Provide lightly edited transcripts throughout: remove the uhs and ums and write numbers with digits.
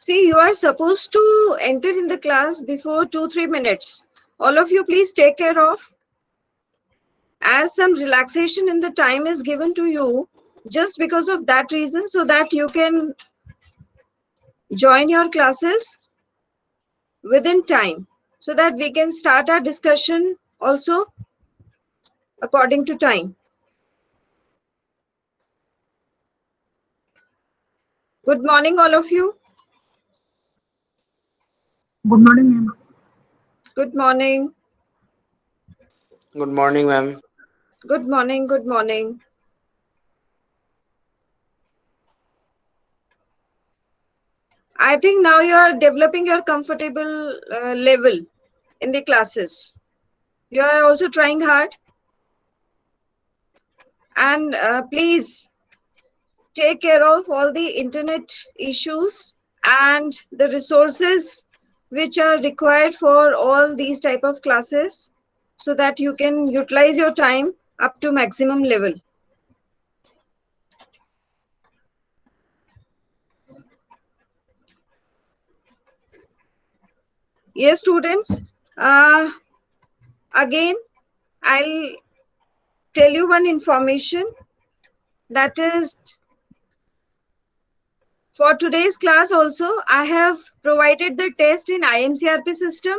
See, you are supposed to enter in the class before 2-3 minutes. All of you, please take care of. As some relaxation in the time is given to you, just because of that reason, so that you can join your classes within time, so that we can start our discussion also according to time. Good morning, all of you. Good morning, ma'am. Good morning. Good morning, ma'am. Good morning. Good morning. I think now you are developing your comfortable level in the classes. You are also trying hard. And please take care of all the internet issues and the resources which are required for all these type of classes, so that you can utilize your time up to maximum level. Yes, students. Again, I'll tell you one information, that is, for today's class also, I have provided the test in IMCRP system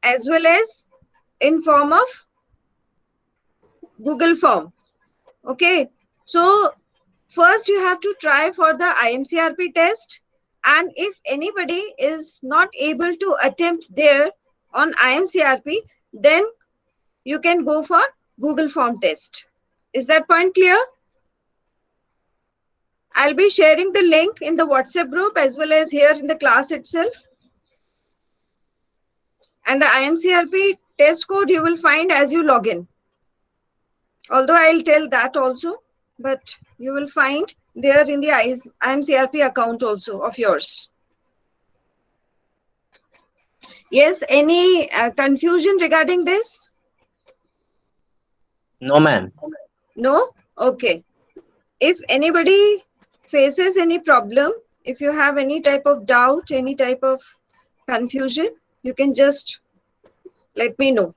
as well as in form of Google form. Okay. So first you have to try for the IMCRP test. And if anybody is not able to attempt there on IMCRP, then you can go for Google form test. Is that point clear? I'll be sharing the link in the WhatsApp group as well as here in the class itself. And the IMCRP test code you will find as you log in. Although I'll tell that also, but you will find there in the IMCRP account also of yours. Yes, any confusion regarding this? No, ma'am. No? Okay. If anybody faces any problem, if you have any type of doubt, any type of confusion, you can just let me know.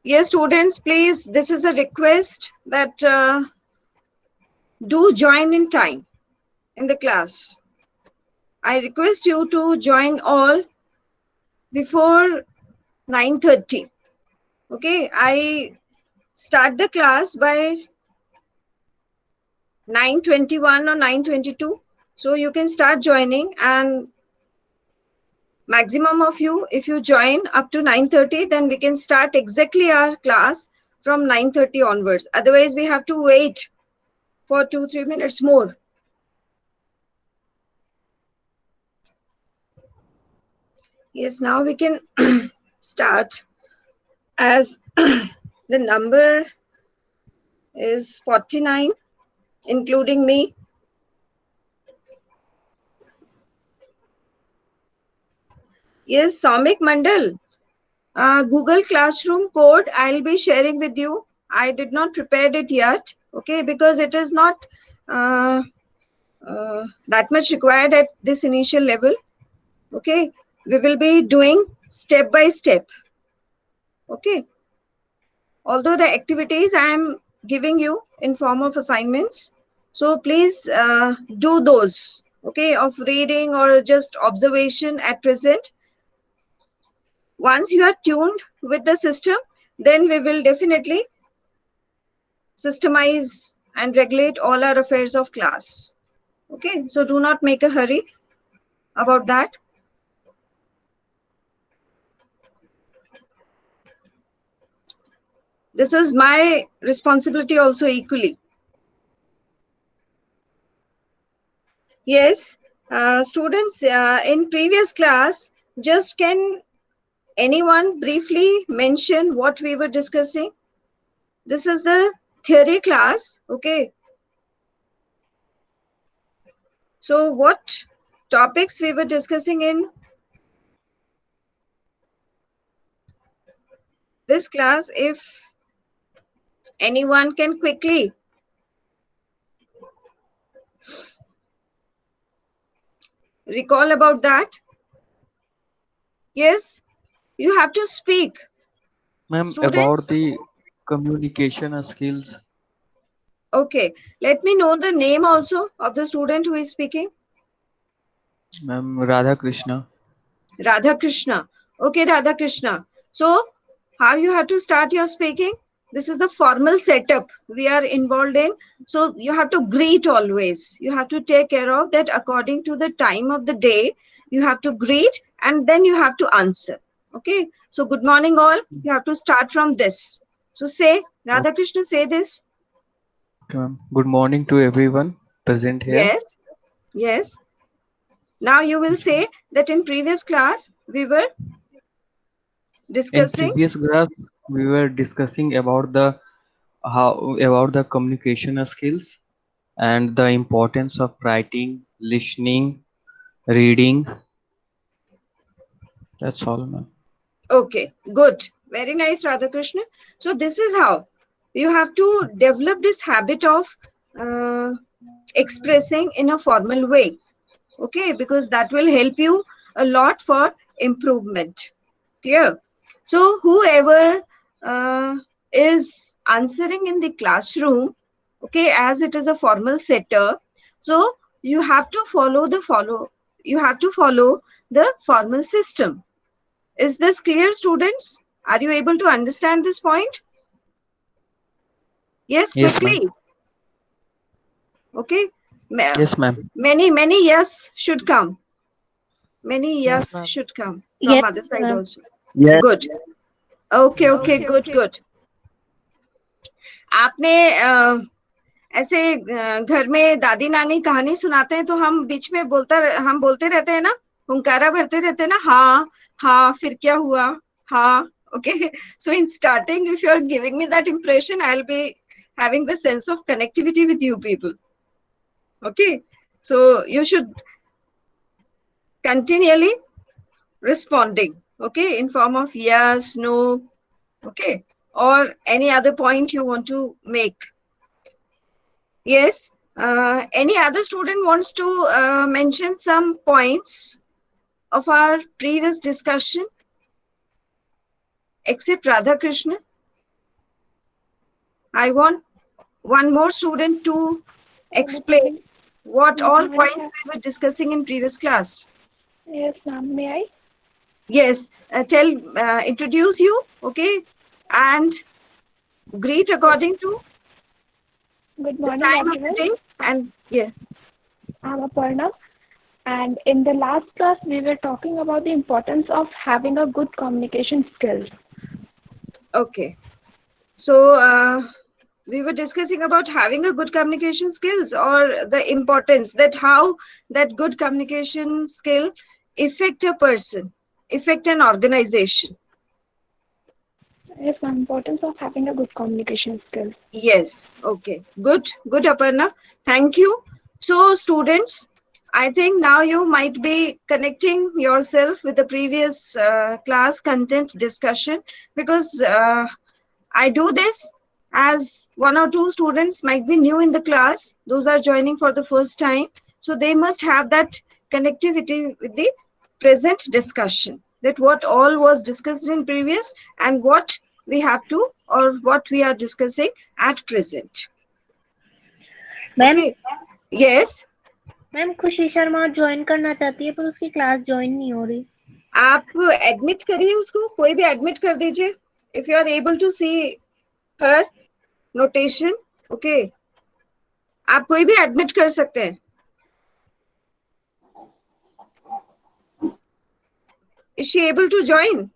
Yes, students, please, this is a request that do join in time in the class. I request you to join all before 9:30. Okay, I start the class by 9:21 or 9:22. So you can start joining, and maximum of you, if you join up to 9:30, then we can start exactly our class from 9:30 onwards. Otherwise, we have to wait for 2-3 minutes more. Yes, now we can start, as the number is 49, including me. Yes, Samik Mandal, Google Classroom code I'll be sharing with you. I did not prepare it yet, okay, because it is not that much required at this initial level. Okay, we will be doing step by step. Okay, although the activities I am giving you in form of assignments, so please do those, okay, of reading or just observation at present. Once you are tuned with the system, then we will definitely systemize and regulate all our affairs of class. Okay, so do not make a hurry about that. This is my responsibility also equally. Yes, students, in previous class, just can anyone briefly mention what we were discussing? This is the theory class, okay? So what topics we were discussing in this class? If anyone can quickly recall about that? Yes, you have to speak. Ma'am, about Students, the communication skills. okay. Let me know the name also of the student who is speaking. Ma'am, Radha Krishna. Radha Krishna. Okay, Radha Krishna. So, how you have to start your speaking? This is the formal setup we are involved in. So, you have to greet always. You have to take care of that according to the time of the day. You have to greet and then you have to answer. Okay. So, good morning, all. You have to start from this. So, say, Radha Okay, Krishna, say this. ma'am. Good morning to everyone present here. Yes. Yes. Now, you will say that in previous class, we were In discussing. previous class, we were discussing about the how about the communication skills and the importance of writing, listening, reading. That's all, ma'am. Okay, good. Very nice, Radhakrishna. So, this is how you have to develop this habit of uh, expressing in a formal way. Okay, because that will help you a lot for improvement. Clear? So, whoever uh, is answering in the classroom, okay, as it is a formal setup, so you have to follow the formal system. Is this clear, students? Are you able to understand this point? Yes, Yes, ma'am. quickly. Okay. Yes, ma'am. Many yes should come. Many Yes, yes ma'am. should come from Yes, other side ma'am. also. Yes. Good. Okay, Yes, okay, ma'am. good, good. आपने ऐसे घर में दादी नानी कहानी सुनाते हैं तो हम बीच में हम बोलते रहते हैं ना, हुंकारा भरते रहते हैं ना, हाँ हाँ फिर क्या हुआ, हाँ. Okay, so in starting, if you are giving me that impression, I'll be having the sense of connectivity with you people. Okay, so you should continually responding, okay, in form of yes, no, okay, or any other point you want to make. Yes. Any other student wants to mention some points of our previous discussion, except Radha Krishna? I want one more student to Good explain morning. what Good all morning, points sir. we were discussing in previous class. Yes, ma'am. May I? Yes, introduce you, okay, and greet Good, according to good the morning, time of the everyone. day. And yeah, I'm Aparna. And in the last class, we were talking about the importance of having a good communication skills. okay. So we were discussing about having a good communication skills, or the importance that how that good communication skill affect a person, affect an organization. Yes, ma'am. Importance of having a good communication skills. Yes, okay, good, Aparna, thank you. So students, I think now you might be connecting yourself with the previous class content discussion, because I do this as one or two students might be new in the class. Those are joining for the first time. So they must have that connectivity with the present discussion, that what all was discussed in previous and what we have to, or what we are discussing at present. Ma'am Okay. Yes. Ma'am खुशी Sharma join करना चाहती है पर उसकी class join नहीं हो रही. आप एडमिट करिए उसको, कोई भी एडमिट कर दीजिए. If you are able to see her notation, okay, आप कोई भी एडमिट कर सकते हैं. Is she able to join?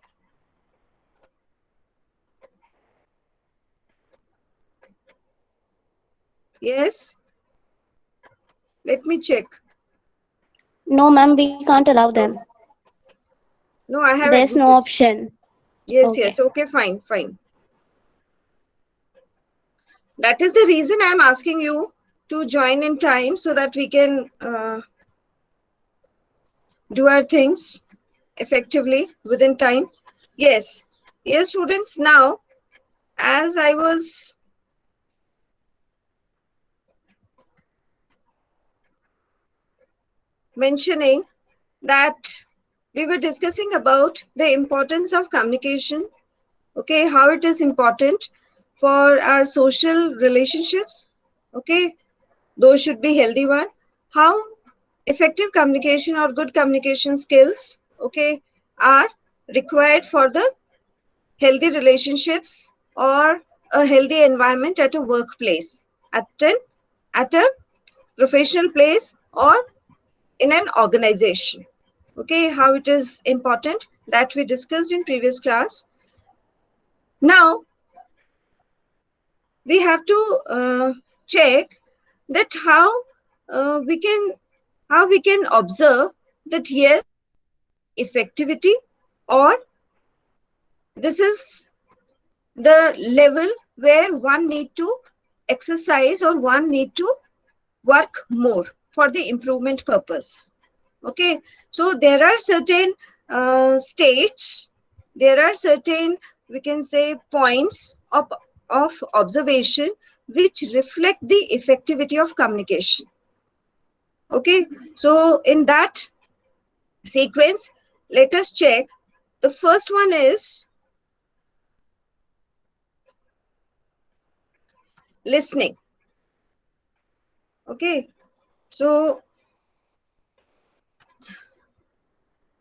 Yes. Let me check. No, ma'am. We can't allow them. No, I have There's no admitted. option. Yes, Okay. yes. Okay, fine, fine. That is the reason I'm asking you to join in time so that we can do our things effectively within time. Yes. Yes, students. Now, as I was mentioning that we were discussing about the importance of communication, okay, how it is important for our social relationships, okay, those should be healthy one, how effective communication or good communication skills, okay, are required for the healthy relationships or a healthy environment at a workplace, at a professional place, or in an organization. Okay, how it is important that we discussed in previous class. Now we have to check that we can observe that yes, effectivity, or this is the level where one need to exercise or one need to work more for the improvement purpose. Okay, so there are certain states, there are certain, we can say, points of observation which reflect the effectivity of communication. Okay, so in that sequence, let us check. The first one is listening. Okay, so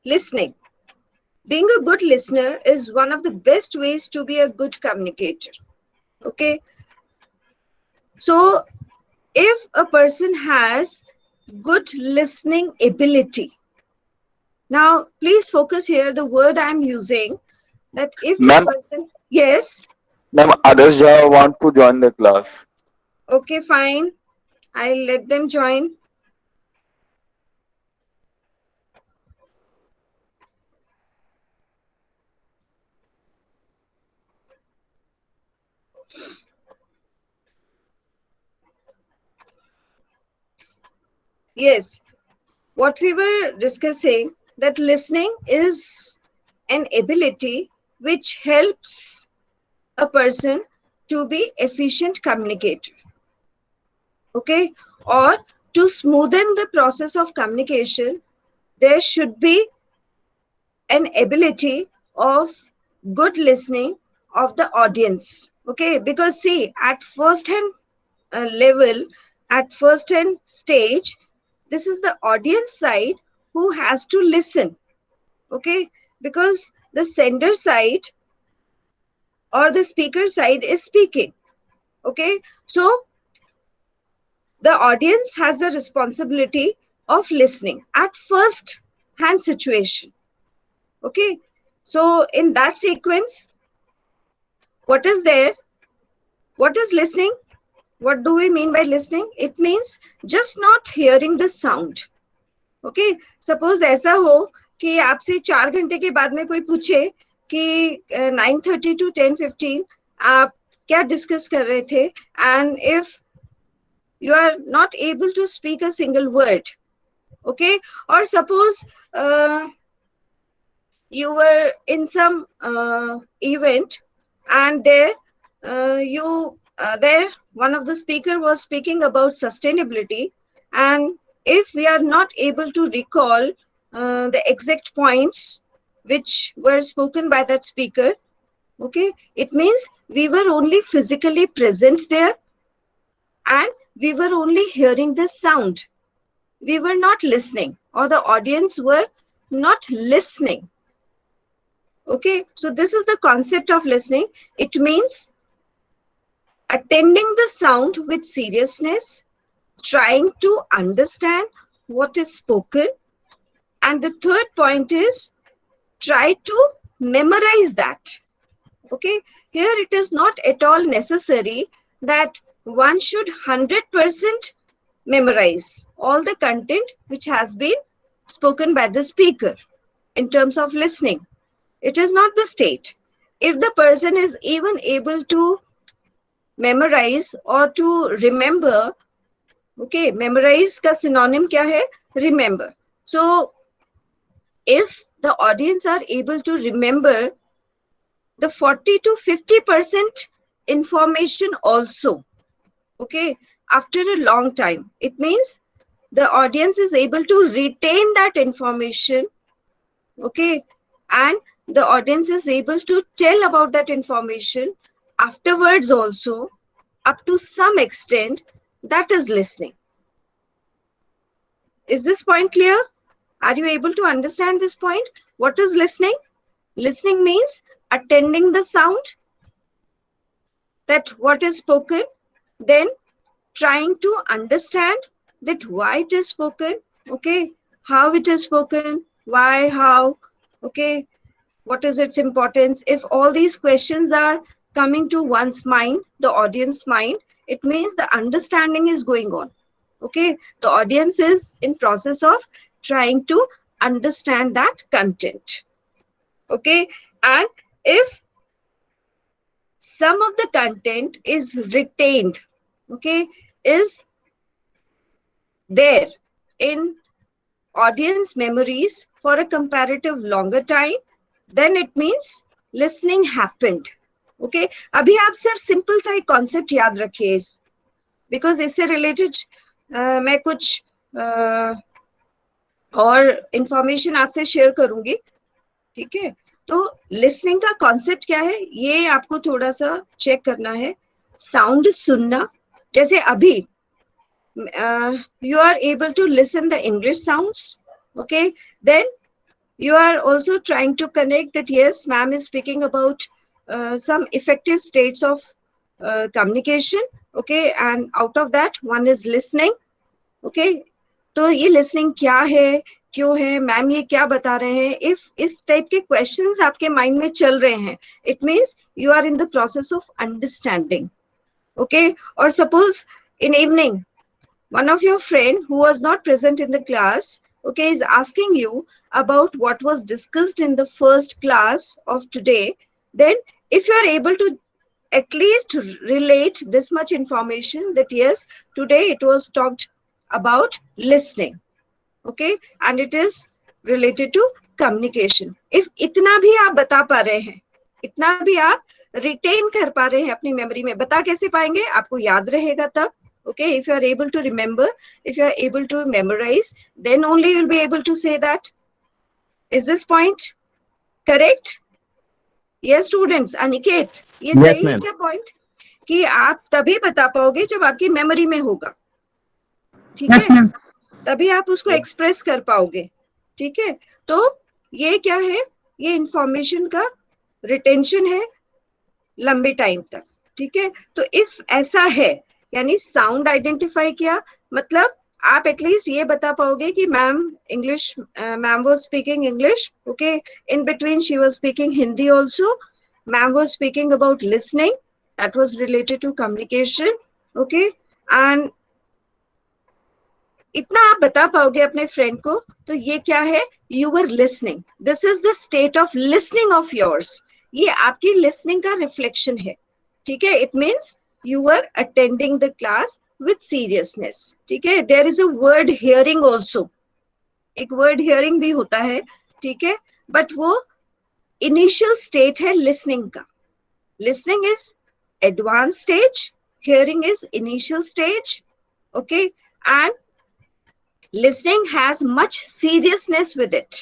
listening. Being a good listener is one of the best ways to be a good communicator. Okay, so if a person has good listening ability, now please focus here, the word I'm using, that if the Ma'am, person, yes, Others want to join the class. okay, fine, I'll let them join. Yes, what we were discussing, that listening is an ability which helps a person to be efficient communicator, okay, or to smoothen the process of communication, there should be an ability of good listening of the audience. Okay, because see, at first hand level, at first hand stage, this is the audience side who has to listen. Okay, because the sender side or the speaker side is speaking. Okay, so the audience has the responsibility of listening at first hand situation. Okay, so in that sequence, what is there? What is listening? What do we mean by listening? It means just not hearing the sound. Okay, suppose ऐसा हो कि आपसे 4 घंटे के बाद में कोई पूछे कि 9:30 to 10:15 आप क्या डिस्कस कर रहे थे, and if you are not able to speak a single word, okay, or suppose you were in some event, and there one of the speaker was speaking about sustainability, and if we are not able to recall the exact points which were spoken by that speaker, okay, it means we were only physically present there and we were only hearing the sound. We were not listening, or the audience were not listening. Okay, so this is the concept of listening. It means attending the sound with seriousness, trying to understand what is spoken. And the third point is try to memorize that. Okay, here it is not at all necessary that one should 100% memorize all the content which has been spoken by the speaker in terms of listening. It is not the state. If the person is even able to memorize or to remember, okay, memorize ka synonym kya hai? Remember. So if the audience are able to remember the 40 to 50% information also, okay, after a long time, it means the audience is able to retain that information, okay, and the audience is able to tell about that information afterwards also, up to some extent, that is listening. Is this point clear? Are you able to understand this point? What is listening? Listening means attending the sound, that what is spoken, then trying to understand that why it is spoken, okay, how it is spoken, why, how, okay, what is its importance. If all these questions are coming to one's mind, the audience mind, it means the understanding is going on, okay. The audience is in process of trying to understand that content, okay. And if some of the content is retained, okay, is there in audience memories for a comparative longer time, then it means listening happened, okay. अभी आप सिर्फ simple सा एक concept याद रखिए, because इससे related मैं कुछ और इंफॉर्मेशन आपसे शेयर करूंगी, ठीक है। तो लिसनिंग का कॉन्सेप्ट क्या है, ये आपको थोड़ा सा चेक करना है। साउंड सुनना, जैसे अभी you are able to listen the English sounds, okay, then you are also trying to connect that yes, ma'am is speaking about some effective states of communication, okay, and out of that one is listening, okay। तो ये listening क्या है, क्यों है, ma'am ये क्या बता रहे हैं, इफ इस टाइप के क्वेश्चंस आपके माइंड में चल रहे हैं, it means you are in the process of understanding, okay. और suppose in evening one of your friend who was not present in the class, okay, is asking you about what was discussed in the first class of today, then if you are able to at least relate this much information that yes, today it was talked about listening, okay, and it is related to communication, if इतना भी आप बता पा रहे हैं, इतना भी आप रिटेन कर पा रहे हैं अपनी मेमोरी में, बता कैसे पाएंगे, आपको याद रहेगा तब, okay, if you are able to remember, if you are able to memorize, then only you'll be able to say that. Is this point correct? Yes students, Aniket, ये Yes, सही है ma'am. क्या पॉइंट, कि आप तभी बता पाओगे जब आपकी मेमोरी में होगा, ठीक Yes, है, ma'am. तभी आप उसको एक्सप्रेस कर पाओगे, ठीक है। तो ये क्या है, ये इंफॉर्मेशन का रिटेंशन है लंबे टाइम तक, ठीक है। तो इफ ऐसा है, यानी साउंड आइडेंटिफाई किया, मतलब आप एटलीस्ट ये बता पाओगे कि ma'am English, ma'am was speaking English, okay, in between she was speaking Hindi also, ma'am was speaking about listening, that was related to communication, okay, and इतना आप बता पाओगे अपने फ्रेंड को, तो ये क्या है, you were listening, this is the state of listening of yours, ये आपकी लिसनिंग का रिफ्लेक्शन है, ठीक है। It means you are attending the class with seriousness, ठीक है। There is a word hearing also, एक वर्ड हियरिंग भी होता है, ठीक है, बट वो इनिशियल स्टेट है लिसनिंग का। Listening is advance stage, hearing is initial stage, okay, and listening has much seriousness with it.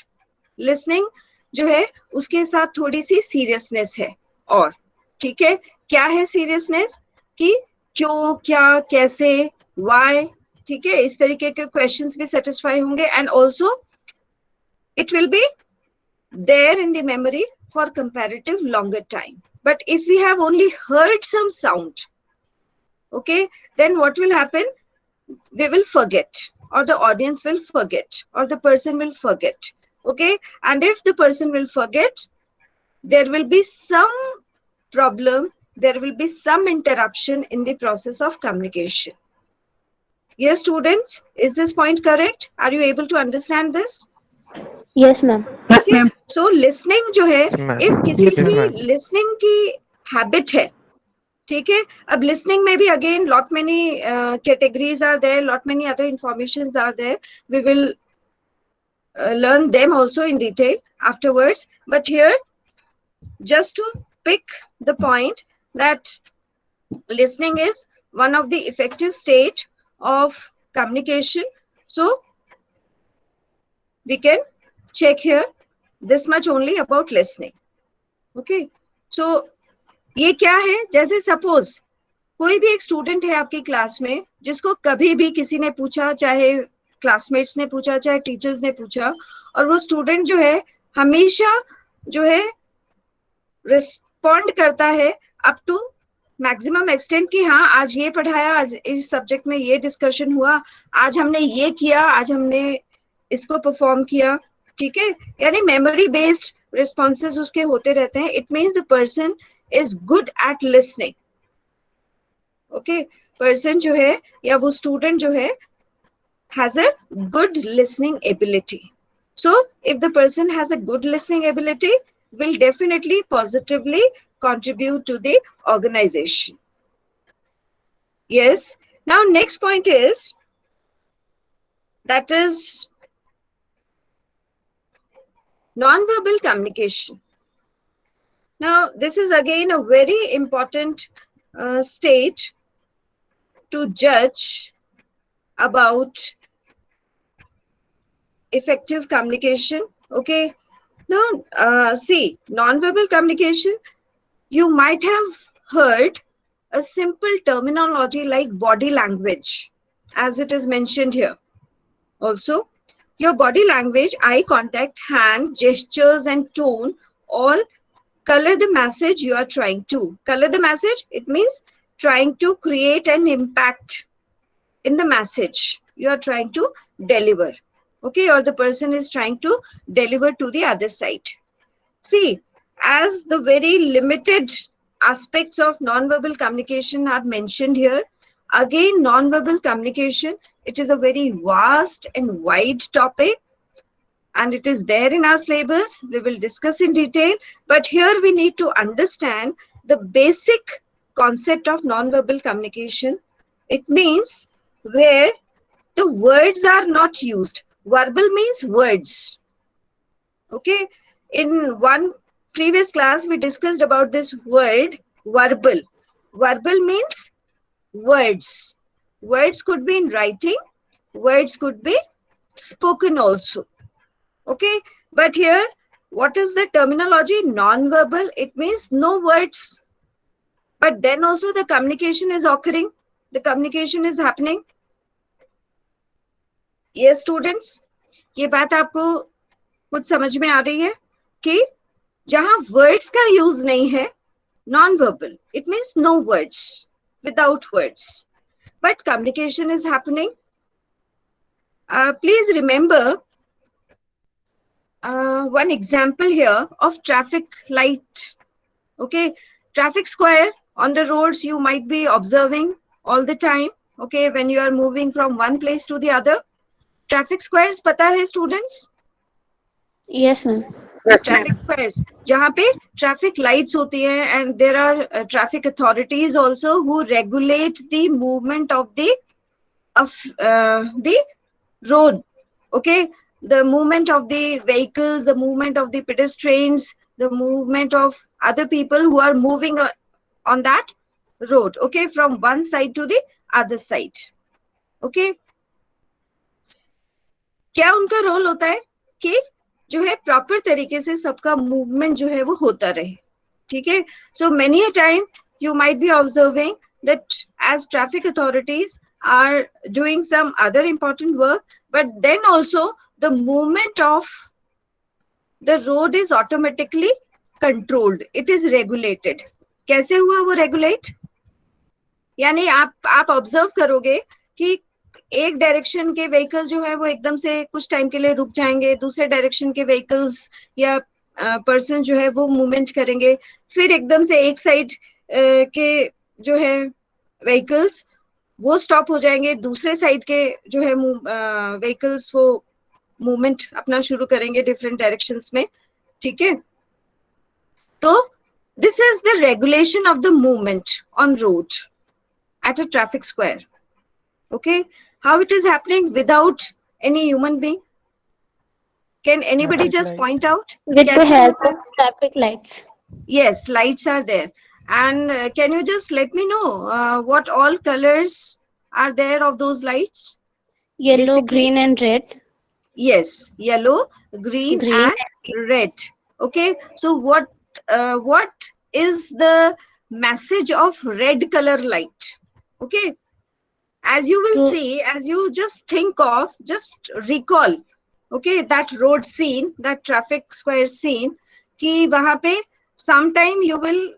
listening जो है उसके साथ थोड़ी सी सीरियसनेस है, और ठीक है, क्या है सीरियसनेस, कि क्यों, क्या, कैसे, why, ठीक है, इस तरीके के क्वेश्चंस भी सेटिस्फाई होंगे, and also it will be there in the memory for comparative longer time. But if we have only heard some sound, okay, then what will happen, we will forget, or the audience will forget, or the person will forget, okay. And if the person will forget, there will be some problem, there will be some interruption in the process of communication. Yes students, is this point correct? Are you able to understand this? Yes, ma'am. Yes, Okay, ma'am. so listening जो है, Yes, ma'am. if किसी Yes, की ma'am. listening की habit है, ठीक है, अब listening में भी again lot many categories are there, lot many other informations are there, we will learn them also in detail afterwards, but here just to pick the point that listening is one of the effective stage of communication. So we can check here this much only about listening. Okay, so ये क्या है, जैसे suppose कोई भी एक student है आपकी class में जिसको कभी भी किसी ने पूछा, चाहे क्लासमेट्स ने पूछा चाहे टीचर्स ने पूछा, और वो स्टूडेंट जो है हमेशा जो है रिस्पॉन्ड करता है अप टू मैक्सिमम एक्सटेंट कि हाँ आज ये पढ़ाया, आज इस सब्जेक्ट में ये डिस्कशन हुआ, आज हमने ये किया, आज हमने इसको परफॉर्म किया, ठीक है, यानी मेमोरी बेस्ड रिस्पॉन्सेज उसके होते रहते हैं. It means the person is good at listening. Okay, person जो है या वो स्टूडेंट जो है has a good listening ability. So if the person has a good listening ability, will definitely positively contribute to the organization. Yes. Now next point is, that is non-verbal communication. Now this is again a very important stage to judge about effective communication. Okay, now see, non-verbal communication, you might have heard a simple terminology like body language, as it is mentioned here. Also, your body language, eye contact, hand gestures and tone all color the message you are trying to. Color the message, it means trying to create an impact in the message you are trying to deliver. Okay, or the person is trying to deliver to the other side. See, as the very limited aspects of non-verbal communication are mentioned here, again, non-verbal communication, it is a very vast and wide topic, and it is there in our syllabus. We will discuss in detail, but here we need to understand the basic concept of non-verbal communication. It means where the words are not used. Verbal means words. Okay, in one previous class we discussed about this word verbal. Verbal means words. Words could be in writing, words could be spoken also. Okay, but here what is the terminology? Non-verbal, it means no words, but then also the communication is occurring, the communication is happening. ये students, ये बात आपको कुछ समझ में आ रही है कि जहां वर्ड्स का यूज नहीं है, non verbal, it means no words, without words, but communication is happening. Please remember one example here of traffic light. Okay, traffic square on the roads you might be observing all the time. Okay, when you are moving from one place to the other. Traffic squares पता है students? Yes, ma'am. Traffic squares जहाँ पे traffic lights होती हैं, and there are traffic authorities also who regulate the movement of the road. Okay, the movement of the vehicles, the movement of the pedestrians, the movement of other people who are moving on that road. Okay, from one side to the other side. Okay, क्या उनका role होता है कि जो है proper तरीके से सबका मूवमेंट जो है वो होता रहे. ठीक है, so many a time you might be observing that as traffic authorities are doing some other important work, but then also the movement of the road is automatically controlled, it is regulated. कैसे हुआ वो regulate? यानी आप observe करोगे कि एक direction के vehicle जो है वो एकदम से कुछ टाइम के लिए रुक जाएंगे, दूसरे डायरेक्शन के व्हीकल्स या पर्सन जो है वो मूवमेंट करेंगे, फिर एकदम से एक साइड के जो है व्हीकल्स वो स्टॉप हो जाएंगे, दूसरे साइड के जो है व्हीकल्स वो मूवमेंट अपना शुरू करेंगे डिफरेंट डायरेक्शंस में. ठीक है, तो this is the regulation of the movement on road at a traffic square. Okay, how it is happening without any human being? Can anybody just point out? With the help of traffic lights. Yes, lights are there. And can you just let me know what all colors are there of those lights? Yellow, Basically, green, and red. yes, yellow, green, Green. and red. Okay, so what is the message of red color light? Okay, as you will To see, as you just think of, just recall, okay, that road scene, that traffic square scene, कि वहां पे sometime you will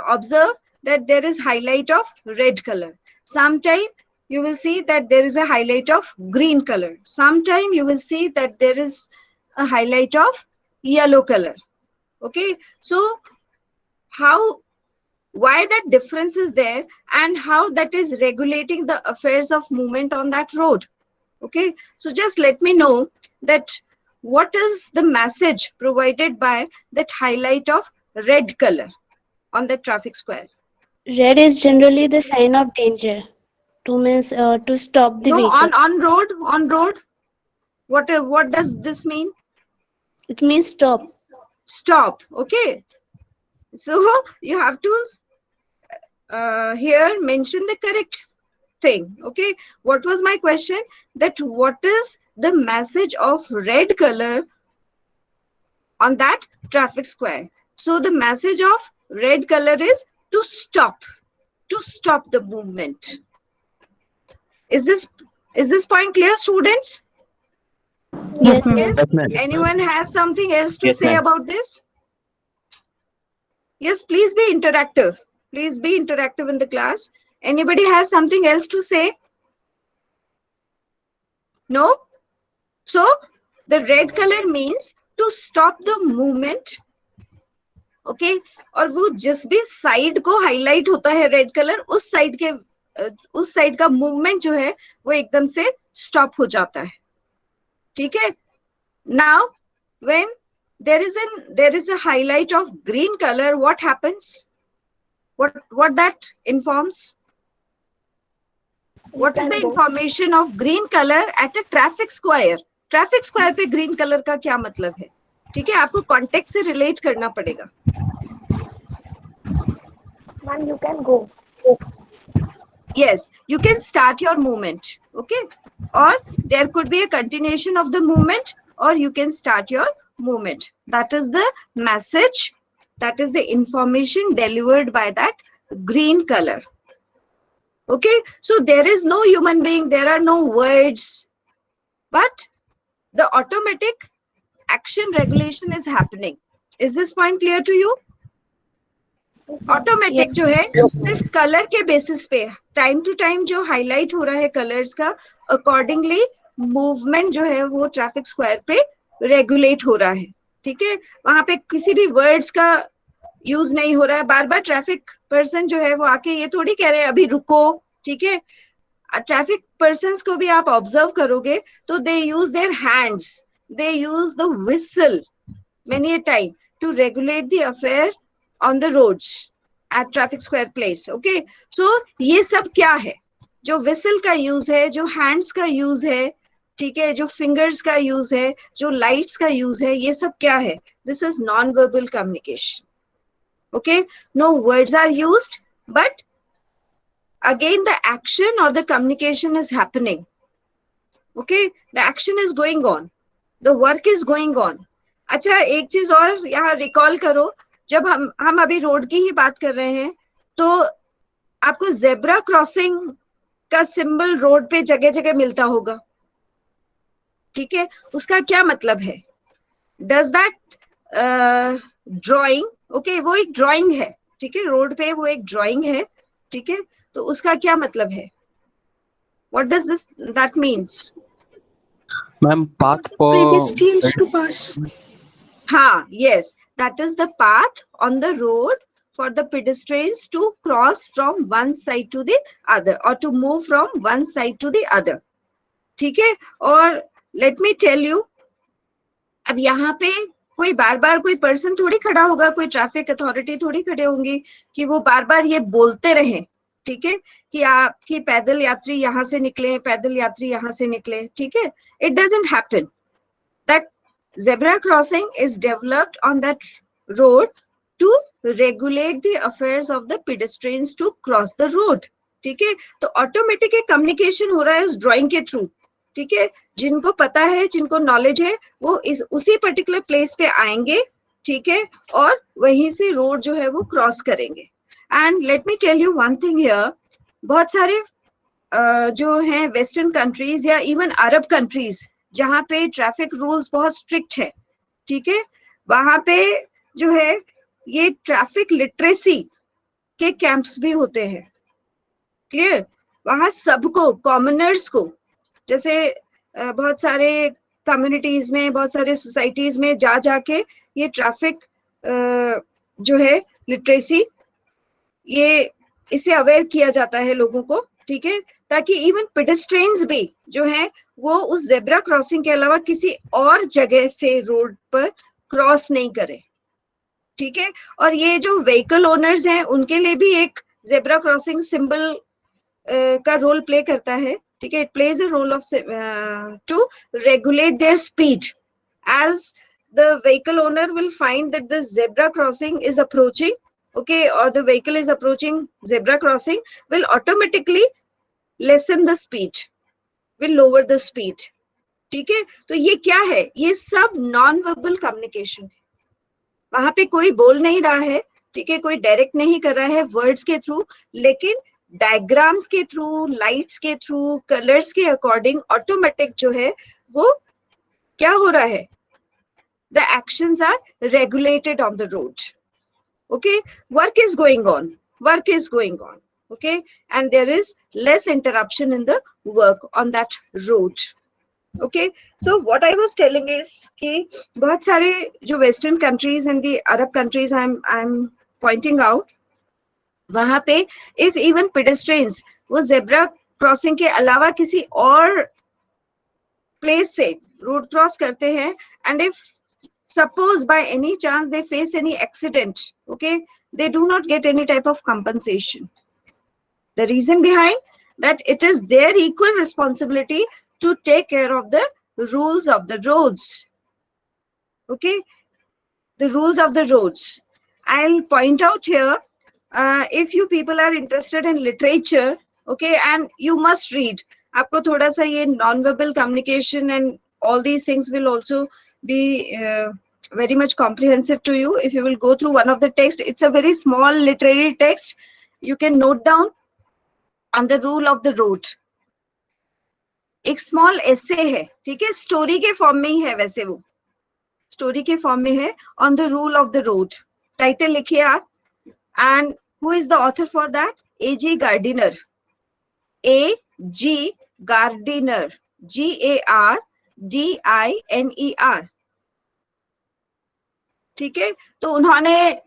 observe that there is highlight of red color, sometime you will see that there is a highlight of green color, sometime you will see that there is a highlight of yellow color. Okay, so how, why that difference is there, and how that is regulating the affairs of movement on that road. Okay, so just let me know that what is the message provided by that highlight of red color on the traffic square. red is generally the sign of danger. To means to stop the No, vehicle. on road, what does this mean? It means stop. Stop. Okay, so you have to here mention the correct thing. Okay, what was my question? That what is the message of red color on that traffic square? So the message of red color is to stop the movement. Is this point clear, students? Yes, Yes, ma'am. ma'am. Anyone has something else to Yes, say ma'am. about this? Yes, please be interactive. Please be interactive in the class. Anybody has something else to say? No? So the red color means to stop the movement. Okay, और वो जिस भी side को highlight होता है red colour, उस side का movement जो है वो एकदम से स्टॉप हो जाता है. ठीक है. Now when there is a highlight of green color, what happens? What that informs? What is the information of green color at a traffic square? Traffic square पे ग्रीन कलर का क्या मतलब है? ठीक है, आपको कॉन्टेक्स्ट से रिलेट करना पड़ेगा. Ma'am, you can go. Yes, you can start your movement. Okay, or there could be a continuation of the movement, or you can start your movement. That is the message, that is the information delivered by that green color. Okay, so there is no human being, there are no words, but the automatic action regulation is happening. Is this point clear to you? Automatic जो है सिर्फ colour के basis पे time to time जो highlight हो रहा है colours का, अकॉर्डिंगली मूवमेंट जो है वो ट्रैफिक स्क्वायर पे रेगुलेट हो रहा है. ठीक है, वहां पे किसी भी वर्ड्स का यूज नहीं हो रहा है. बार बार ट्रैफिक पर्सन जो है वो आके ये थोड़ी कह रहे हैं अभी रुको. ठीक है, ट्रैफिक पर्सन को भी आप ऑब्जर्व करोगे तो they use their hands, they use the whistle many a time to regulate the affair on the roads at traffic square place. Okay, so ये सब क्या है? जो whistle का यूज है, जो hands का यूज है, ठीक है, जो fingers का यूज है, जो lights का यूज है, ये सब क्या है? This is non-verbal communication. Okay, no words are used, but again the action or the communication is happening. Okay, the action is going on, the work is going on. अच्छा, एक चीज और यहाँ रिकॉल करो, जब हम अभी रोड की ही बात कर रहे हैं तो आपको जेब्रा क्रॉसिंग का सिंबल रोड पे जगह जगह मिलता होगा. ठीक है, उसका क्या मतलब है? डज दैट ड्राइंग, ओके, वो एक ड्राइंग है. ठीक है, रोड पे वो एक ड्राइंग है. ठीक है, तो उसका क्या मतलब है? What does this that means? Ma'am, path for pedestrians to pass. हाँ, yes, that is the path on the road for the pedestrians to cross from one side to the other or to move from one side to the other. ठीक है, और let me tell you, अब यहाँ पे कोई बार बार कोई person थोड़ी खड़ा होगा, कोई ट्रैफिक अथॉरिटी थोड़ी खड़े होंगे कि वो बार बार ये बोलते रहे. ठीक है, कि आपकी पैदल यात्री यहाँ से निकले, पैदल यात्री यहाँ से निकले. ठीक है, it doesn't happen. That zebra crossing is developed on that road to regulate the affairs of the pedestrians to cross the road. ठीक है, तो ऑटोमेटिक कम्युनिकेशन हो रहा है उस ड्राइंग के थ्रू. ठीक है, जिनको पता है, जिनको नॉलेज है, वो इस उसी पर्टिकुलर प्लेस पे आएंगे, ठीक है, और वहीं से रोड जो है वो क्रॉस करेंगे. And let me tell you one thing here, बहुत सारे जो हैं वेस्टर्न कंट्रीज या इवन अरब कंट्रीज जहाँ पे ट्रैफिक रूल्स बहुत स्ट्रिक्ट है, ठीक है, वहां पे जो है ये ट्रैफिक लिटरेसी के कैंप्स भी होते हैं. क्लियर? वहां सबको, कॉमनर्स को, जैसे बहुत सारे कम्युनिटीज में, बहुत सारे सोसाइटीज में जा जाके ये ट्रैफिक जो है लिटरेसी, ये इसे अवेयर किया जाता है लोगों को, ठीक है, ताकि इवन पेडेस्ट्रियंस भी जो है वो उस जेब्रा क्रॉसिंग के अलावा किसी और जगह से रोड पर क्रॉस नहीं करे, ठीक है. और ये जो व्हीकल ओनर्स हैं उनके लिए भी एक जेब्रा क्रॉसिंग सिंबल का रोल प्ले करता है, ठीक है. It plays a role of to regulate their speed as the vehicle owner will find that the zebra crossing is approaching, okay, or the vehicle is approaching zebra crossing, will automatically lessen the speed, will lower the speed, ठीक है. तो ये क्या है? ये सब non verbal communication है. वहां पे कोई बोल नहीं रहा है, ठीक है, कोई डायरेक्ट नहीं कर रहा है वर्ड्स के थ्रू, लेकिन डायग्राम्स के थ्रू, लाइट्स के थ्रू, कलर्स के अकॉर्डिंग ऑटोमेटिक जो है वो क्या हो रहा है? The actions are regulated on the road. Okay, work is going on. Work is going on. Okay, and there is less interruption in the work on that road. Okay, so what I was telling is कि बहुत सारे जो Western countries and the Arab countries I'm pointing out, वहाँ पे if even pedestrians वो zebra crossing के अलावा किसी और place से road cross करते हैं, and if suppose by any chance they face any accident, okay, they do not get any type of compensation. The reason behind that, it is their equal responsibility to take care of the rules of the roads. Okay, the rules of the roads. I'll point out here, if you people are interested in literature, okay, and you must read. आपको थोड़ा सा ये non-verbal communication and all these things will also be very much comprehensive to you if you will go through one of the text. It's a very small literary text. You can note down on the rule of the road. एक small essay है, ठीक है, story के form में ही है, वैसे वो story के form में है, on the rule of the road. Title लिखिए आप, and who is the author for that? A.G. Gardiner. A.G. Gardiner. G-A-R-D-I-N-E-R. ठीक है, तो उन्होंने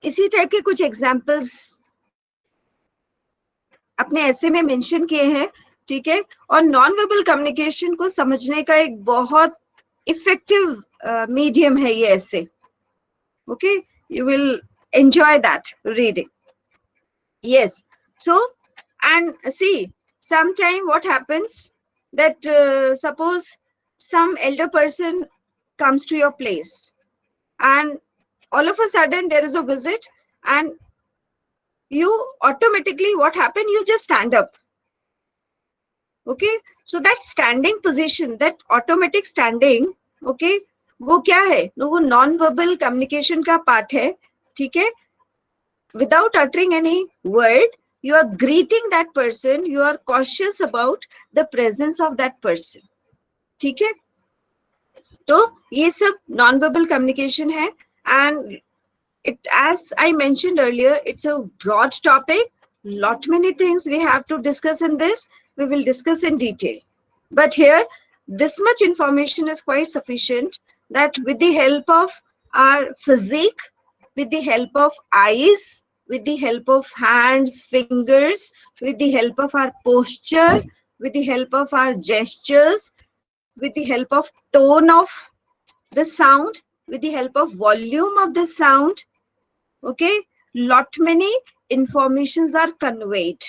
इसी टाइप के कुछ एग्जाम्पल्स अपने ऐसे में मेंशन किए हैं, ठीक है. और नॉन वर्बल कम्युनिकेशन को समझने का एक बहुत इफेक्टिव मीडियम है ये ऐसे. Okay, you will enjoy that reading. Yes, so and see sometime what happens that suppose some elder person comes to your place and all of a sudden there is a visit and you automatically, what happened, you just stand up. Okay, so that standing position, that automatic standing, okay, वो क्या है? वो non verbal communication का part है, ठीक है. Without uttering any word, you are greeting that person, you are cautious about the presence of that person, ठीक है. तो ये सब non-verbal communication है, and it, as I mentioned earlier, it's a broad topic. Lot many things we have to discuss in this. We will discuss in detail. But here, this much information is quite sufficient that with the help of our physique, with the help of eyes, with the help of hands, fingers, with the help of our posture, with the help of our gestures, with the help of tone of the sound, with the help of volume of the sound, okay, lot many informations are conveyed.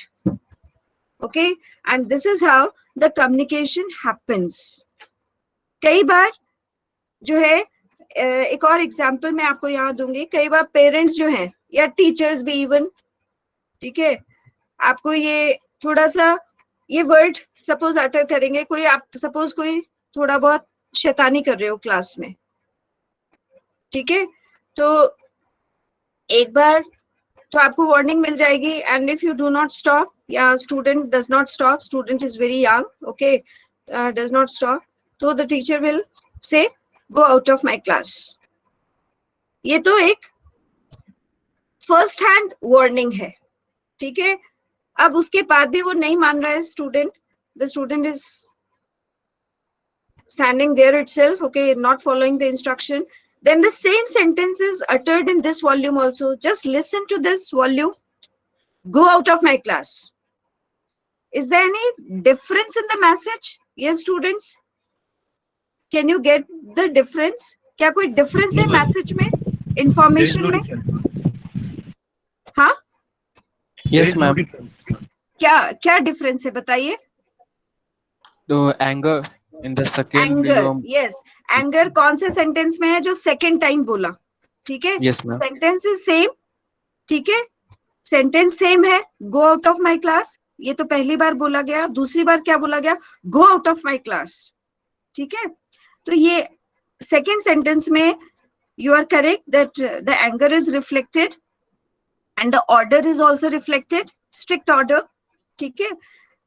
Okay, and this is how the communication happens. कई बार जो है, एक और example मैं आपको यहाँ दूंगी. कई बार पेरेंट्स जो हैं या टीचर्स भी इवन, ठीक है, आपको ये थोड़ा सा ये वर्ड सपोज अटर करेंगे, कोई आप सपोज कोई थोड़ा बहुत शैतानी कर रहे हो क्लास में, ठीक है, तो एक बार तो आपको वार्निंग मिल जाएगी, and if you do not stop या student does not stop, student is very young, okay, does not stop, तो the teacher will say go out of my class. ये तो एक फर्स्ट हैंड वार्निंग है, ठीक है। अब उसके बाद भी वो नहीं मान रहा है student, the student is standing there itself, okay, not following the instruction, then the same sentence is uttered in this volume also. Just listen to this volume. Go out of my class. Is there any difference in the message? Yes, students? Can you get the difference? क्या कोई difference है message में, information में? हाँ? Yes, ma'am. क्या difference है बताइए? तो anger in the second Anger, you yes. Anger कौन से sentence में है जो second time बोला, ठीक है? yes ma'am. Sentence is same, ठीक है, सेंटेंस सेम है, गो आउट ऑफ माई क्लास, ये तो पहली बार बोला गया, दूसरी बार क्या बोला गया, go out of my class, ठीक है। तो ये सेकेंड सेंटेंस में you are correct that the anger is reflected and the order is also reflected, strict order, ठीक है।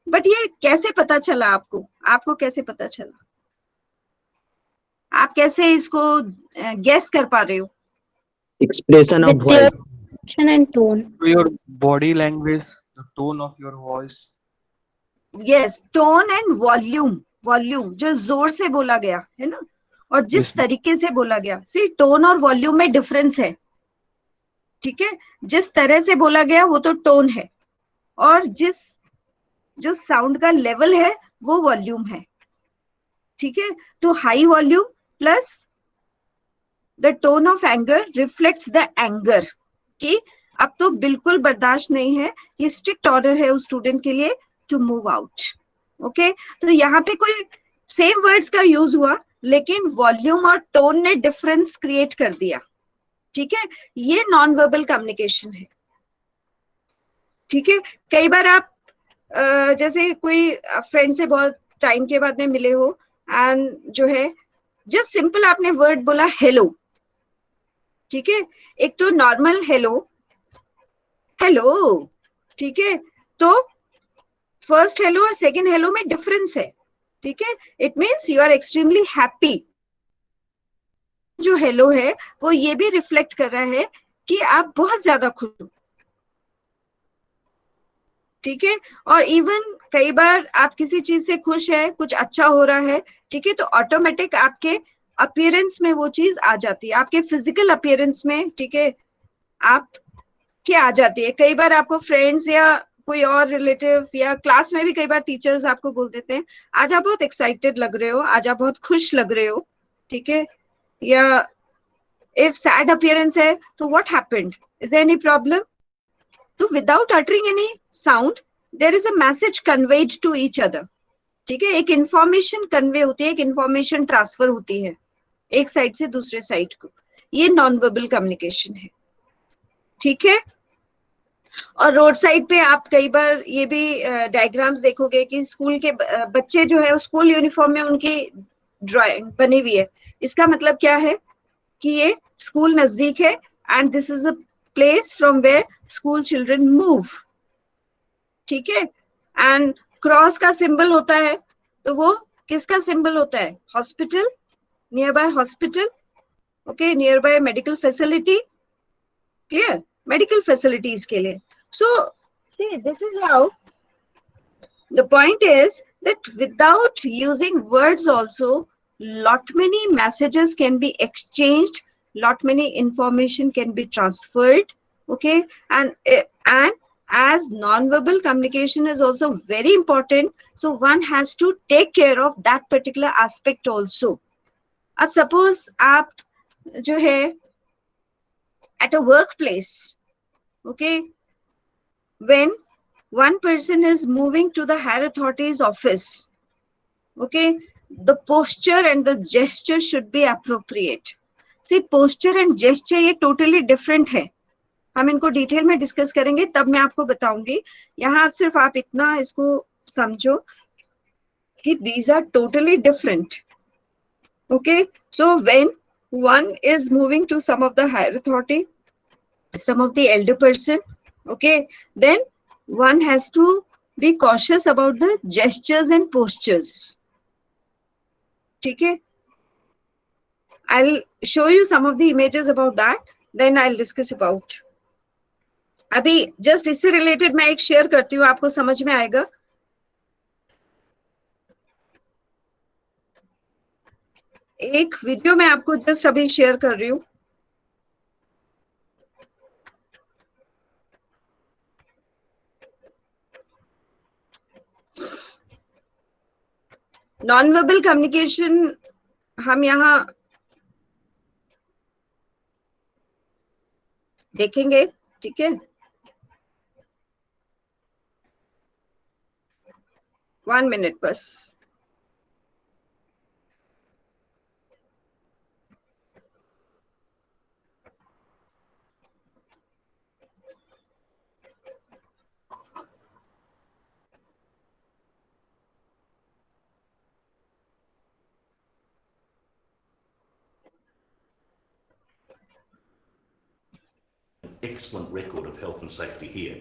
बट ये कैसे पता चला आपको, आपको कैसे पता चला, आप कैसे इसको गेस कर पा रहे हो? Expression of With your voice. action and tone. To your body language, the tone of your voice. Yes, tone and volume, volume जो जोर से बोला गया है ना, और जिस Yes, तरीके से बोला गया, सी टोन और वॉल्यूम में डिफरेंस है, ठीक है। जिस तरह से बोला गया वो तो टोन है, और जो साउंड का लेवल है वो वॉल्यूम है, ठीक है। तो high volume plus the tone of anger reflects the anger, कि अब तो बिल्कुल बर्दाश्त नहीं है, ये स्ट्रिक्ट ऑर्डर है उस स्टूडेंट के लिए टू मूव आउट, ओके। तो यहाँ पे कोई सेम वर्ड्स का यूज हुआ, लेकिन वॉल्यूम और टोन ने डिफरेंस क्रिएट कर दिया, ठीक है। ये नॉन वर्बल कम्युनिकेशन है, ठीक है। कई बार आप जैसे कोई फ्रेंड से बहुत टाइम के बाद में मिले हो, एंड जो है जस्ट सिंपल आपने वर्ड बोला हेलो, ठीक है, एक तो नॉर्मल हेलो, हेलो, ठीक है, तो फर्स्ट हेलो और सेकंड हेलो में डिफरेंस है, ठीक है। It means you are extremely happy, जो हेलो है वो ये भी रिफ्लेक्ट कर रहा है कि आप बहुत ज्यादा खुश हो, ठीक है। और इवन कई बार आप किसी चीज से खुश है, कुछ अच्छा हो रहा है, ठीक है, तो ऑटोमेटिक आपके अपीयरेंस में वो चीज आ जाती है, आपके फिजिकल अपीयरेंस में, ठीक है, आप क्या आ जाती है। कई बार आपको फ्रेंड्स या कोई और रिलेटिव या क्लास में भी कई बार टीचर्स आपको बोल देते हैं, आज आप बहुत एक्साइटेड लग रहे हो, आज आप बहुत खुश लग रहे हो, ठीक है। या इफ सैड अपीयरेंस है तो what happened, is there any problem? तो without uttering any sound there is a message conveyed to each other, ठीक है। एक इंफॉर्मेशन कन्वे होती है, एक इंफॉर्मेशन ट्रांसफर होती है एक साइड से दूसरे साइड को, ये नॉन वर्बल कम्युनिकेशन है, ठीक है। और रोड साइड पे आप कई बार ये भी डायग्राम्स देखोगे कि स्कूल के बच्चे जो है स्कूल यूनिफॉर्म में उनकी ड्राइंग बनी हुई है, इसका मतलब क्या है कि ये स्कूल नजदीक है, and this is a place from where school children move, ठीक है। एंड क्रॉस का सिंबल होता है, तो वो किसका सिंबल होता है? Hospital, nearby hospital, okay, nearby medical facility, clear, medical facilities के लिए। So see this is how the point is that without using words also lot many messages can be exchanged, lot many information can be transferred, okay. And as non-verbal communication is also very important, so one has to take care of that particular aspect also. अब suppose आप जो है at a workplace, okay, when one person is moving to the higher authorities office, okay, the posture and the gesture should be appropriate. See, posture and gesture ये totally different है, हम इनको detail में discuss करेंगे, तब मैं आपको बताऊंगी। यहाँ सिर्फ आप इतना इसको समझो कि these are totally different. Okay, so when one is moving to some of the higher authority, some of the elder person, okay, then one has to be cautious about the gestures and postures. Okay, I'll show you some of the images about that, then I'll discuss about. अभी just इससे related मैं एक share करती हूँ, आपको समझ में आएगा. एक वीडियो मैं आपको जस्ट अभी शेयर कर रही हूँ. नॉन वर्बल कम्युनिकेशन हम यहाँ देखेंगे, ठीक है. 1 minute बस. Excellent record of health and safety here.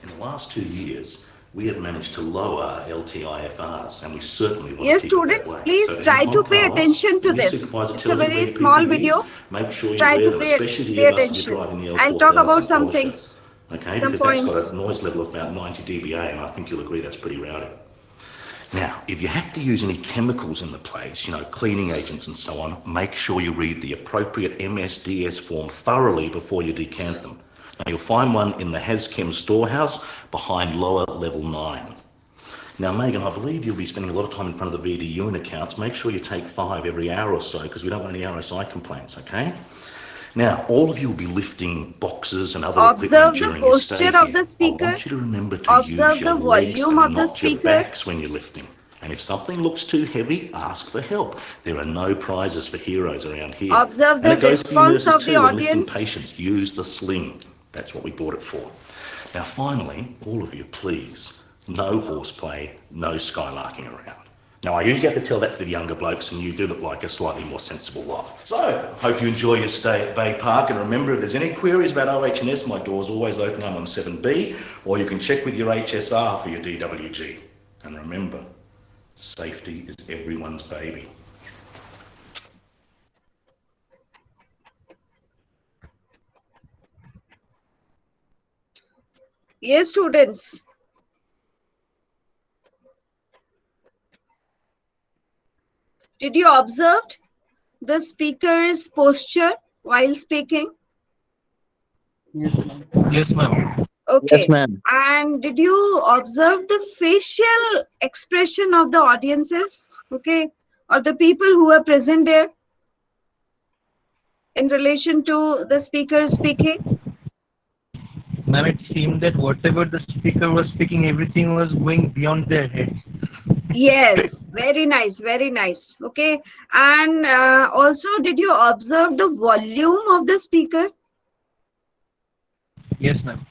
In the last 2 years, we have managed to lower LTIFRs, and we certainly want Yes, to keep students, it that way. please So try anyone to pay class, attention to any this. supervisor It's tells a you to very wear small PPEs, video. make sure you Try wear to them, pay especially the Airbus if attention. you're driving the L4000 I'll talk about some Porsche. things. Okay, Some because that's points. got a noise level of about 90 dBA, and I think you'll agree that's pretty rowdy. Now, if you have to use any chemicals in the place, cleaning agents and so on, make sure you read the appropriate MSDS form thoroughly before you decant them. Now, you'll find one in the HasChem storehouse behind lower level 9. Now, Megan, I believe you'll be spending a lot of time in front of the VDU in accounts. Make sure you take 5 every hour or so, because we don't want any RSI complaints, okay? Now, all of you will be lifting boxes and other Observe equipment the during your stay posture of here. the speaker. I want you to remember to Observe use your the legs volume and of the not your speaker. backs when you're lifting. And if something looks too heavy, ask for help. There are no prizes for heroes around here. Observe And the it goes for you response nurses of the too, when lifting audience. patients. Use the sling. That's what we bought it for. Now, finally, all of you, please, no horseplay, no skylarking around. Now, I usually have to tell that to the younger blokes, and you do look like a slightly more sensible lot. So, hope you enjoy your stay at Bay Park, and remember, if there's any queries about OH&S, my door's always open. I'm on 7B, or you can check with your HSR for your DWG. And remember, safety is everyone's baby. Yes, students. Did you observe the speaker's posture while speaking? Yes, ma'am. Okay. Yes, ma'am. And did you observe the facial expression of the audiences? Okay. Or the people who were present there in relation to the speaker speaking? Ma'am, it seemed that whatever the speaker was speaking, everything was going beyond their heads. Yes, very nice, very nice. Okay. And also, did you observe the volume of the speaker? Yes, ma'am.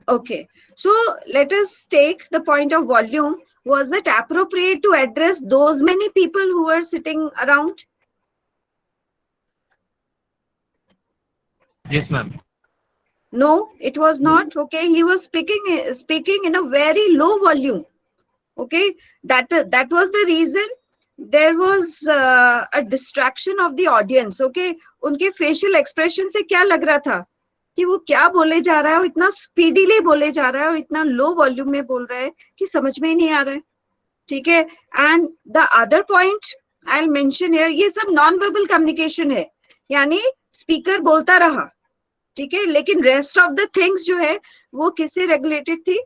Okay. So let us take the point of volume. Was it appropriate to address those many people who were sitting around? Yes, ma'am. No, it was not. Okay. He was speaking in a very low volume. Okay. That was the reason there was a distraction of the audience. Okay. उनके facial expression से क्या लग रहा था कि वो क्या बोले जा रहा है, इतना स्पीडीली बोले जा रहा है और इतना लो वॉल्यूम में बोल रहा है कि समझ में ही नहीं आ रहा है. ठीक है. And the other point I will mention here, ये सब नॉन वर्बल कम्युनिकेशन है, यानी स्पीकर बोलता रहा, ठीक है, लेकिन रेस्ट ऑफ द थिंग्स जो है वो किससे रेगुलेटेड थी,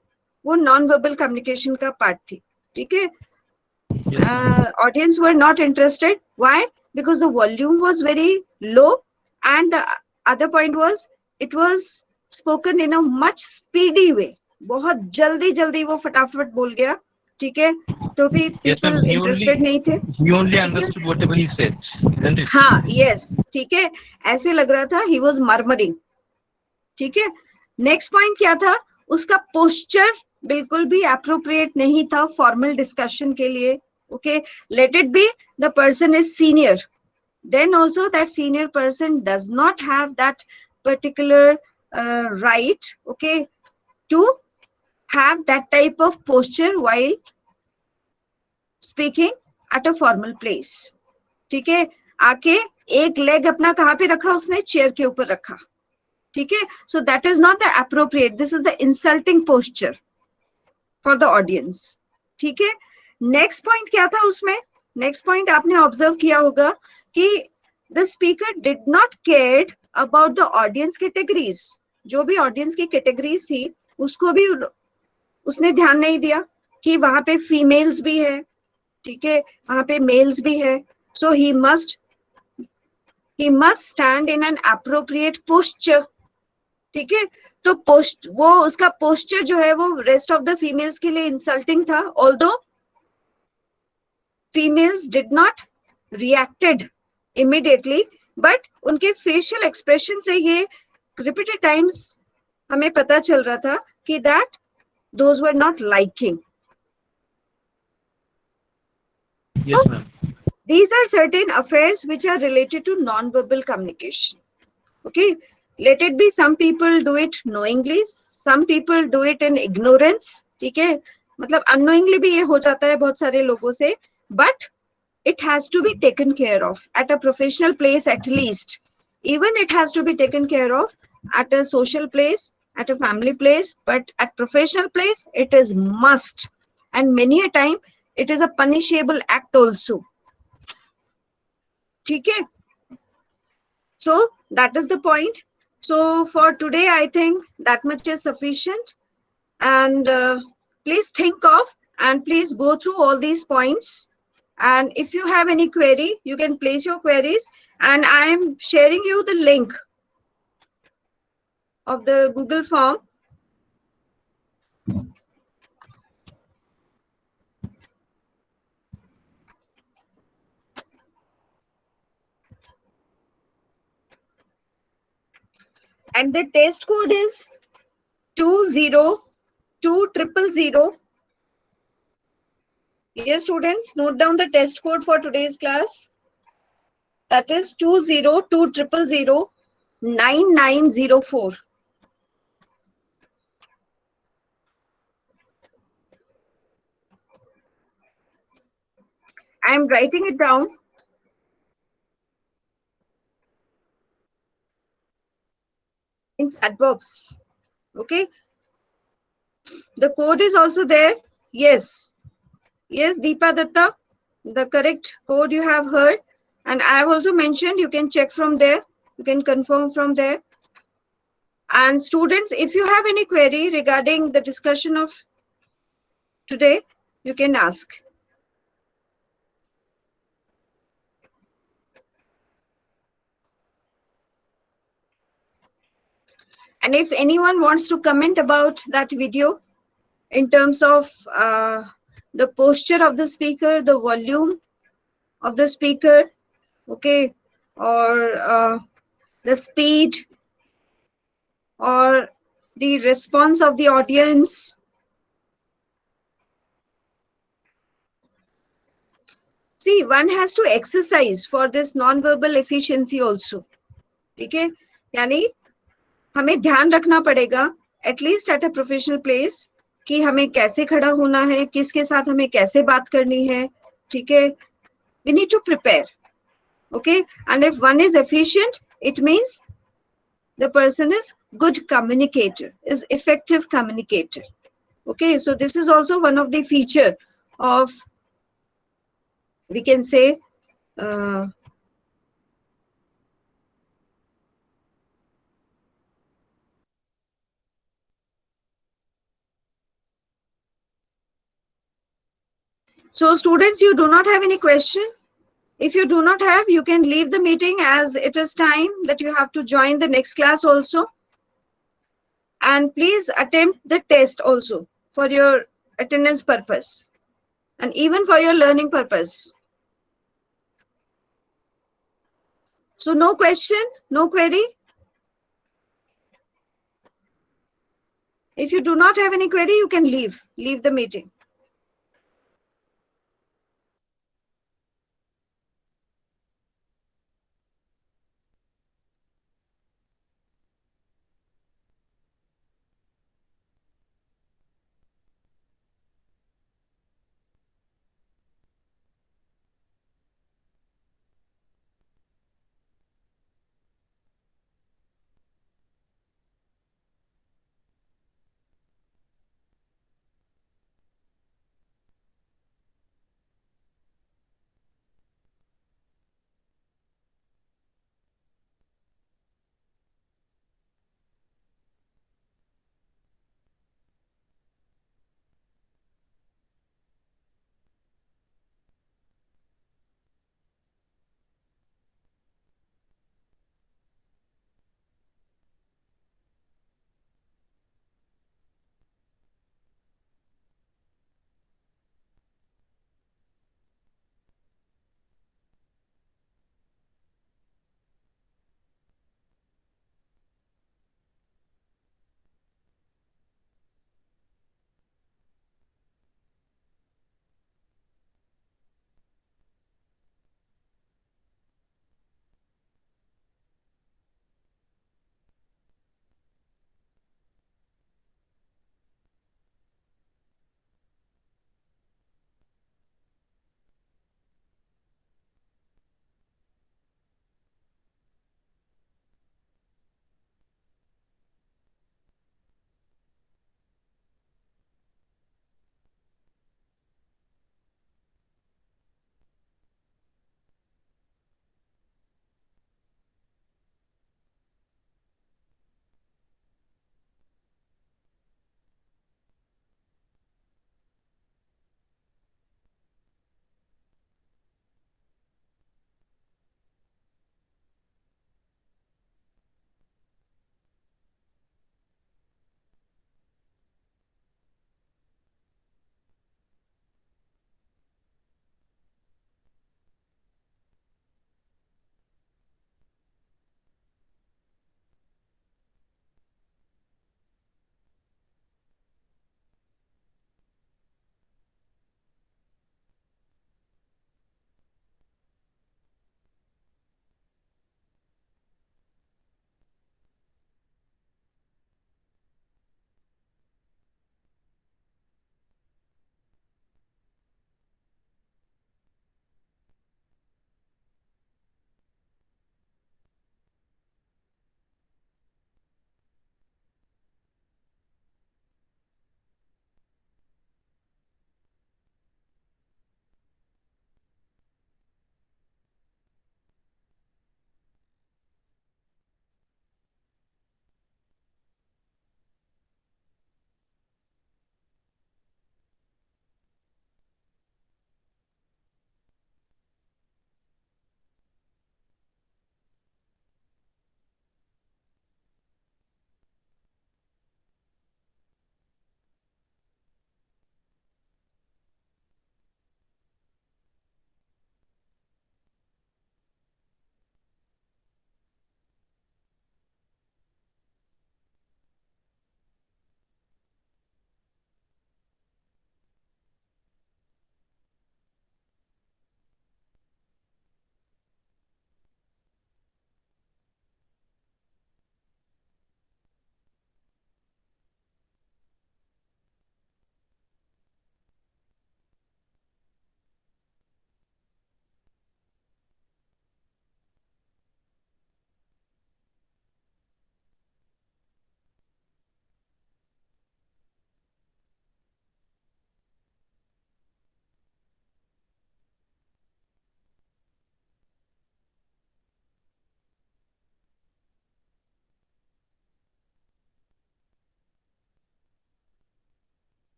वो नॉन वर्बल कम्युनिकेशन का पार्ट थी. ठीक है. Audience were not interested. Why? Because the volume was very low, and the other point was it was spoken in a much speedy way. बहुत जल्दी जल्दी वो फटाफट बोल गया. ठीक है. तो भी people interested नहीं थे. He only understood whatever he said, isn't it? हाँ, yes. ठीक है. ऐसे लग रहा था he was murmuring. ठीक है. नेक्स्ट पॉइंट क्या था, उसका पोस्चर बिल्कुल भी appropriate नहीं था formal discussion के लिए. Okay, let it be the person is senior. Then also that senior person does not have that particular right, okay, to have that type of posture while speaking at a formal place. ठीक है, आके एक leg अपना कहाँ पे रखा उसने, chair के ऊपर रखा. ठीक है, so that is not the appropriate, this is the insulting posture for the audience. ठीक है, नेक्स्ट पॉइंट क्या था उसमें, नेक्स्ट पॉइंट आपने ऑब्जर्व किया होगा कि the speaker did not care about the audience categories. जो भी ऑडियंस की कैटेगरीज थी उसको भी उसने ध्यान नहीं दिया कि वहां पे फीमेल्स भी है, ठीक है, वहां पे मेल्स भी है. So he must stand in an appropriate posture. ठीक है, तो वो उसका पोस्चर जो है वो रेस्ट ऑफ द फीमेल्स के लिए इंसल्टिंग था. Although females did not reacted immediately, but उनके फेशियल एक्सप्रेशन से ये रिपीटेड टाइम्स हमें पता चल रहा था कि that those were not liking. Yes, ma'am. These are certain affairs which are related to non-verbal communication. Okay, let it be some people do it knowingly, some people do it in ignorance. ठीक है, मतलब unknowingly भी ये हो जाता है बहुत सारे लोगों से, but it has to be taken care of at a professional place at least. Even it has to be taken care of at a social place, at a family place, but at professional place it is must, and many a time it is a punishable act also. ठीक है, so that is the point. So for today I think that much is sufficient, and please think of and please go through all these points, and if you have any query you can place your queries, and I am sharing you the link of the Google form. And the test code is 202000. Yes, students, note down the test code for today's class. That is 2020009904. I am writing it down. In chat box. Okay. The code is also there. Yes. Yes, Deepa Datta, the correct code you have heard. And I have also mentioned you can check from there. You can confirm from there. And students, if you have any query regarding the discussion of today, you can ask. And if anyone wants to comment about that video in terms of the posture of the speaker, the volume of the speaker, okay, or the speed, or the response of the audience. See, one has to exercise for this non-verbal efficiency also. ठीक है, यानी हमें ध्यान रखना पड़ेगा at least at a professional place कि हमें कैसे खड़ा होना है, किसके साथ हमें कैसे बात करनी है. ठीक है, we need to prepare. Okay, and if one is efficient, it means the person is good communicator, is effective communicator. Okay, so this is also one of the feature of, we can say, so students, you do not have any question? If you do not have, you can leave the meeting as it is time that you have to join the next class also. And please attempt the test also for your attendance purpose and even for your learning purpose. So no question, no query? If you do not have any query, you can leave the meeting.